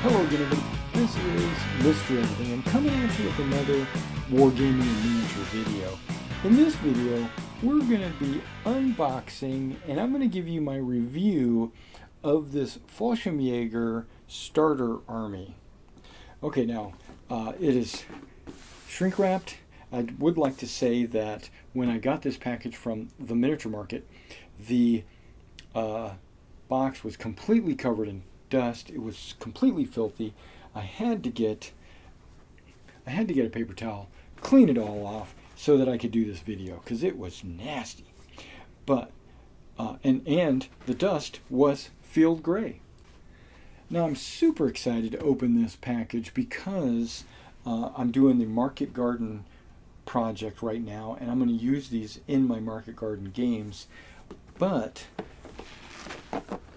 Hello again, everybody. This is Lister Everything. I'm coming at you with another Wargaming and miniature video. In this video, we're going to be unboxing, and I'm going to give you my review of this Fallschirmjager starter army. Okay, now, it is shrink wrapped. I would like to say that when I got this package from the miniature market, the box was completely covered in dust. It was completely filthy. I had to get a paper towel, clean it all off so that I could do this video because it was nasty. But and the dust was field gray. Now I'm super excited to open this package because I'm doing the market garden project right now, and I'm going to use these in my market garden games. But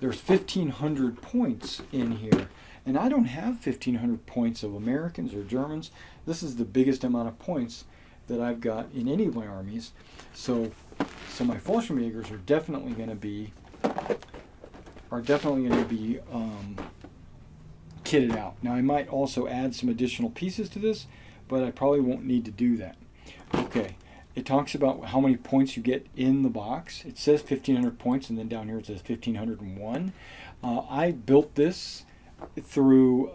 there's 1,500 points in here, and I don't have 1,500 points of Americans or Germans. This is the biggest amount of points that I've got in any of my armies. So my Fallschirmjagers are definitely going to be kitted out. Now I might also add some additional pieces to this, but I probably won't need to do that. Okay. It talks about how many points you get in the box. It says 1,500 points, and then down here it says 1,501. I built this through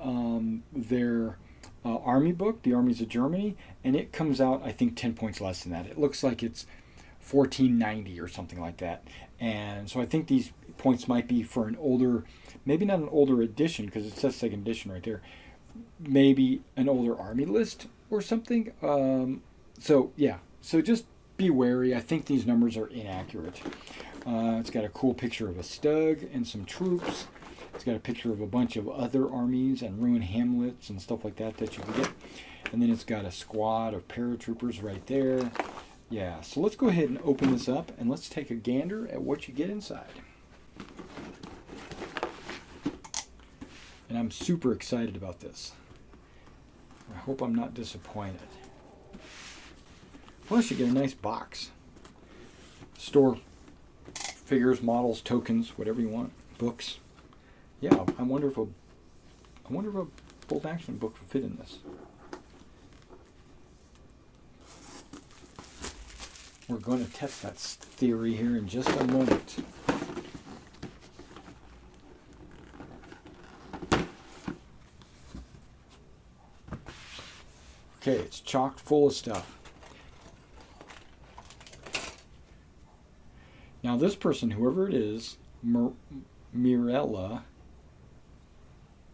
their army book, The Armies of Germany, and it comes out, I think, 10 points less than that. It looks like it's 1,490 or something like that. And so I think these points might be for an older, maybe not an older edition, because it says second edition right there, maybe an older army list or something. So, yeah. So just be wary. I think these numbers are inaccurate. It's got a cool picture of a Stug and some troops. It's got a picture of a bunch of other armies and ruined hamlets and stuff like that that you can get. And then it's got a squad of paratroopers right there. Yeah, so let's go ahead and open this up and let's take a gander at what you get inside. And I'm super excited about this. I hope I'm not disappointed. Plus, you get a nice box. Store figures, models, tokens, whatever you want. Books. Yeah, I wonder if a bolt action book would fit in this. We're going to test that theory here in just a moment. Okay, it's chock full of stuff. Now this person, whoever it is, Mirella,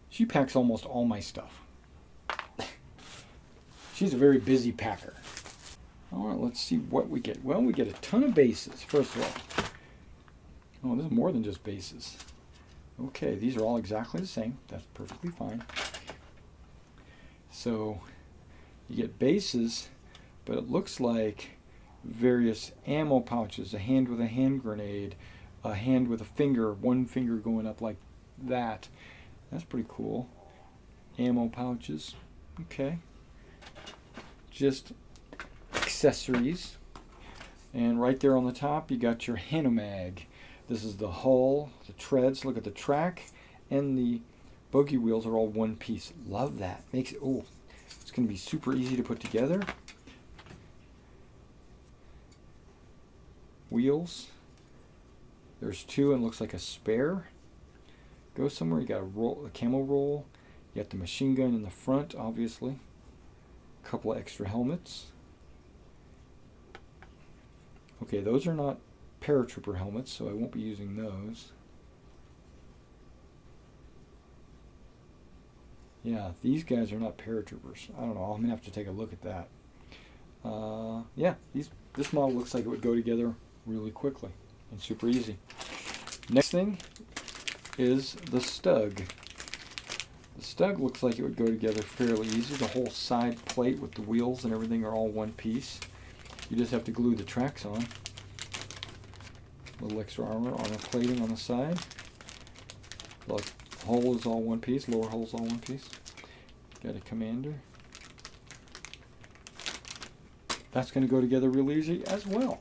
she packs almost all my stuff. She's a very busy packer. All right, let's see what we get. Well, we get a ton of bases, first of all. Oh, this is more than just bases. Okay, these are all exactly the same. That's perfectly fine. So you get bases, but it looks like various ammo pouches, a hand with a hand grenade, a hand with a finger, one finger going up like that. That's pretty cool. Ammo pouches. Okay. Just accessories. And right there on the top you got your Hanomag. This is the hull, the treads, look at the track, and the bogey wheels are all one piece. Love that. Makes it, oh, it's going to be super easy to put together. Wheels. There's two and looks like a spare. Go somewhere. You got a camo roll. You got the machine gun in the front, obviously. A couple of extra helmets. Okay, those are not paratrooper helmets, so I won't be using those. Yeah, these guys are not paratroopers. I don't know. I'm gonna have to take a look at that. Yeah, this model looks like it would go together really quickly and super easy. Next thing is the Stug. The Stug looks like it would go together fairly easy. The whole side plate with the wheels and everything are all one piece. You just have to glue the tracks on. A little extra armor plating on the side. The hull is all one piece, lower hull is all one piece. Got a commander. That's going to go together real easy as well.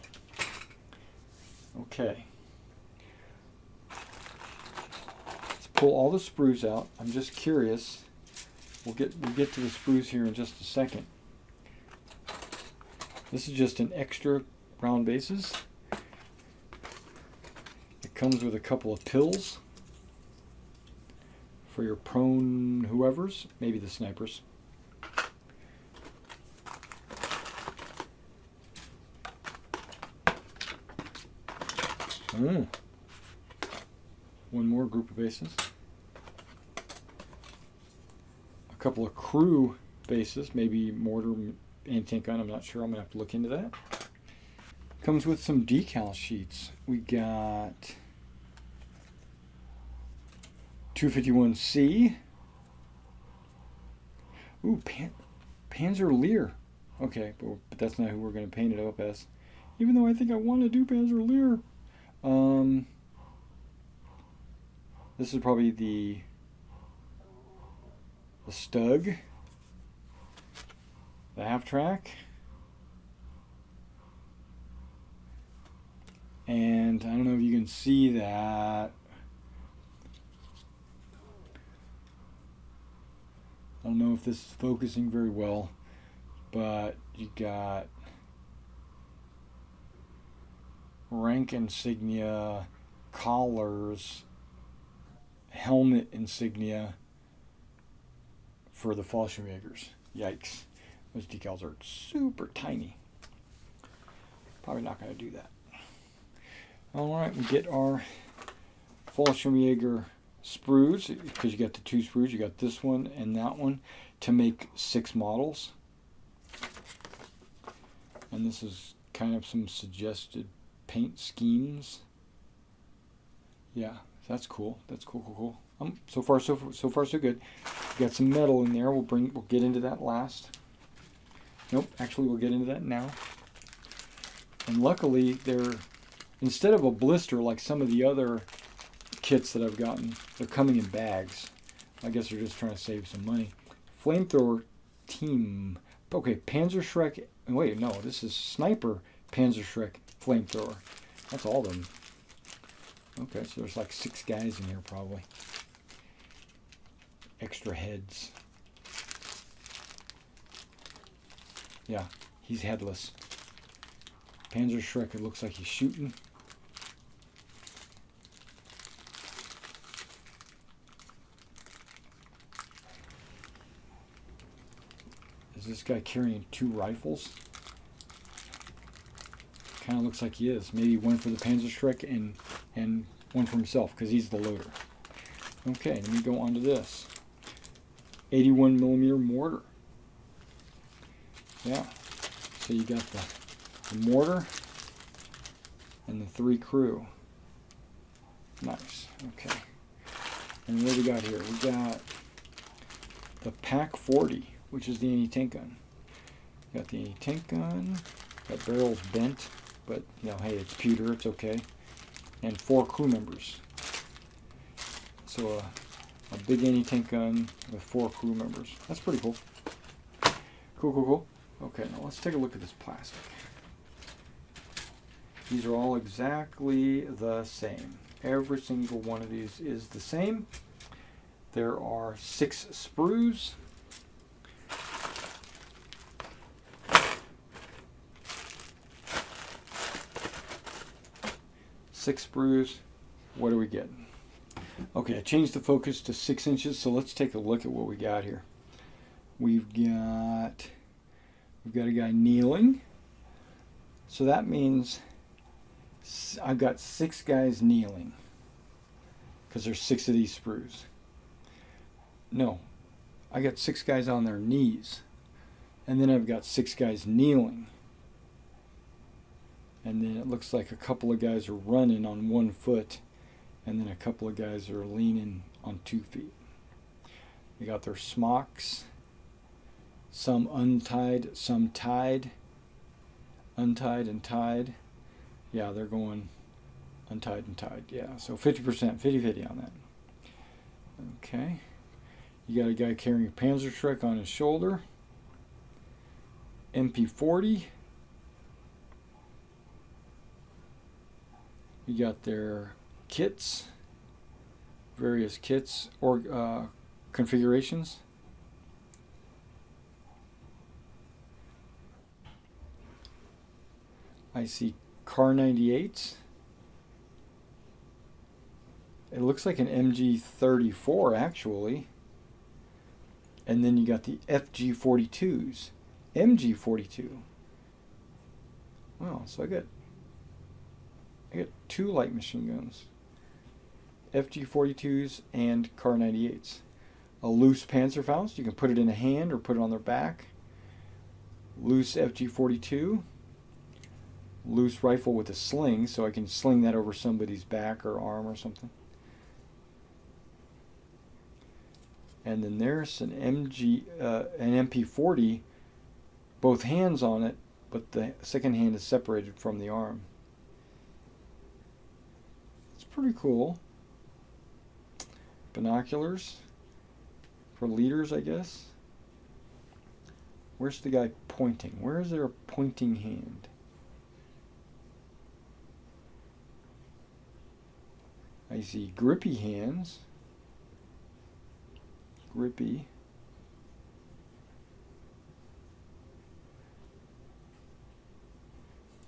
Okay. Let's pull all the sprues out. I'm just curious. We'll get to the sprues here in just a second. This is just an extra round bases. It comes with a couple of pills for your prone whoever's, maybe the snipers. One more group of bases. A couple of crew bases, maybe mortar and tank gun, I'm not sure. I'm going to have to look into that. Comes with some decal sheets. We got 251C. Ooh, Panzer Lear. Okay, but that's not who we're going to paint it up as. Even though I think I want to do Panzer Lear. This is probably the Stug, the half track, and I don't know if you can see that. I don't know if this is focusing very well, but you got rank insignia, collars, helmet insignia for the Fallschirmjagers. Yikes. Those decals are super tiny. Probably not going to do that. Alright, we get our Fallschirmjager sprues, because you got the two sprues, you got this one and that one, to make 6 models. And this is kind of some suggested paint schemes. Yeah, that's cool. That's cool. So far so good. We got some metal in there. We'll get into that last. Nope, actually we'll get into that now. And luckily they're, instead of a blister like some of the other kits that I've gotten, they're coming in bags. I guess they're just trying to save some money. Flamethrower team. Okay, Panzerschreck. Wait, no, this is Sniper Panzerschreck Flamethrower. That's all of them. Okay, so there's like 6 guys in here probably. Extra heads. Yeah, he's headless. Panzerschreck, it looks like he's shooting. Is this guy carrying 2 rifles? Kind of looks like he is. Maybe one for the Panzerschreck and one for himself, because he's the loader. Okay, let me go on to this. 81mm mortar. Yeah. So you got the mortar and the 3 crew. Nice. Okay. And what do we got here? We got the Pack 40, which is the anti-tank gun. Got the anti-tank gun. That barrel's bent, but you know, hey, it's pewter, it's okay. And 4 crew members. So a big anti-tank gun with 4 crew members. That's pretty cool. Cool. Okay, now let's take a look at this plastic. These are all exactly the same. Every single one of these is the same. There are 6 sprues. Six sprues. What are we getting? Okay, I changed the focus to 6 inches, so let's take a look at what we got here. We've got a guy kneeling. So that means I've got 6 guys kneeling, because there's 6 of these sprues. No, I got 6 guys on their knees, and then I've got 6 guys kneeling. And then it looks like a couple of guys are running on 1 foot, and then a couple of guys are leaning on 2 feet. They got their smocks, some untied, some tied, untied and tied. Yeah, they're going untied and tied. Yeah, so 50%, 50-50 on that. Okay. You got a guy carrying a Panzerschreck on his shoulder. MP40. You got their kits. various kits or configurations. I see Car 98s. It looks like an MG34 actually. And then you got the FG42s. MG42. Wow, so I got 2 light machine guns. FG42s and Car 98s. A loose Panzerfaust, you can put it in a hand or put it on their back. Loose FG42. Loose rifle with a sling, so I can sling that over somebody's back or arm or something. And then there's an an MP40, both hands on it, but the second hand is separated from the arm. It's pretty cool. Binoculars for leaders, I guess. Where's the guy pointing? Where is there a pointing hand? I see grippy hands. Grippy.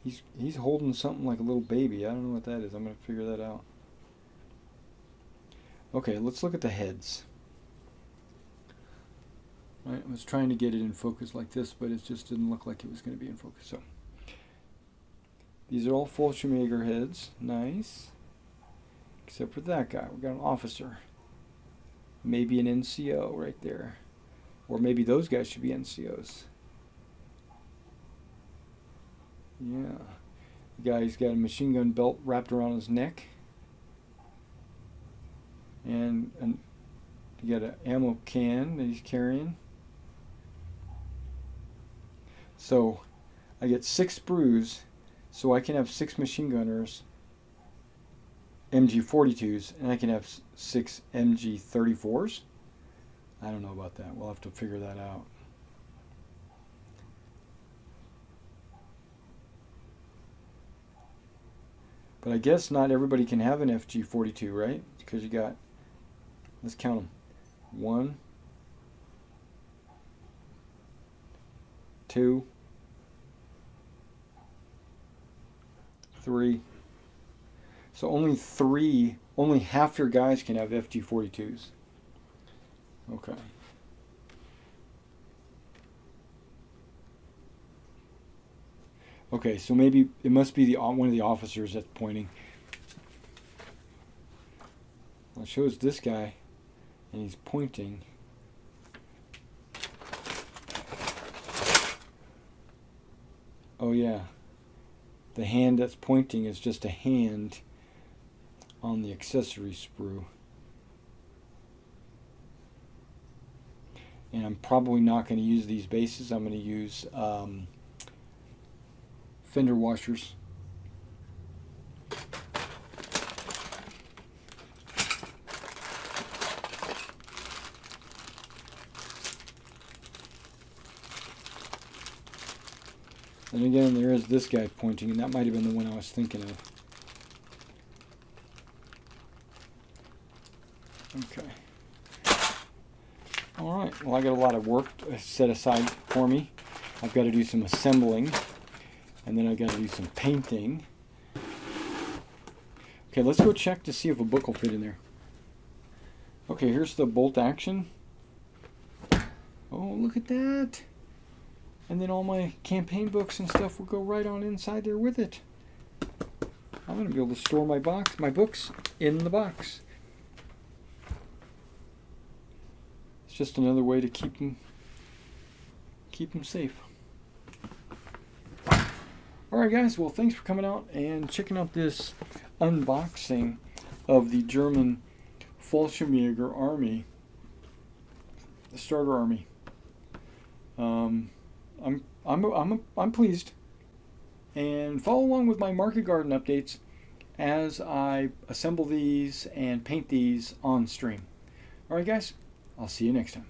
He's holding something like a little baby. I don't know what that is. I'm going to figure that out. Okay, let's look at the heads. Right, I was trying to get it in focus like this, but it just didn't look like it was going to be in focus. So these are all Fallschirmjager heads. Nice. Except for that guy. We got an officer. Maybe an NCO right there. Or maybe those guys should be NCOs. Yeah. The guy's got a machine gun belt wrapped around his neck. And you got an ammo can that he's carrying. So I get 6 sprues, so I can have 6 machine gunners, MG42s, and I can have 6 MG34s. I don't know about that. We'll have to figure that out. But I guess not everybody can have an FG42, right? Because you got, let's count them. 1, 2, 3. So only half your guys can have FG42s. Okay. Okay, so maybe it must be one of the officers that's pointing. Well, it shows this guy, and he's pointing. Oh yeah. The hand that's pointing is just a hand on the accessory sprue. And I'm probably not going to use these bases. I'm going to use fender washers. And again, there is this guy pointing, and that might have been the one I was thinking of. Okay. Alright, well I got a lot of work set aside for me. I've got to do some assembling, and then I've got to do some painting. Okay, let's go check to see if a book will fit in there. Okay, here's the bolt action. Oh, look at that! And then all my campaign books and stuff will go right on inside there with it. I'm going to be able to store my books in the box. It's just another way to keep them safe. Alright guys, well thanks for coming out and checking out this unboxing of the German Fallschirmjager army, the starter army. I'm pleased, and follow along with my market garden updates as I assemble these and paint these on stream. Alright guys, I'll see you next time.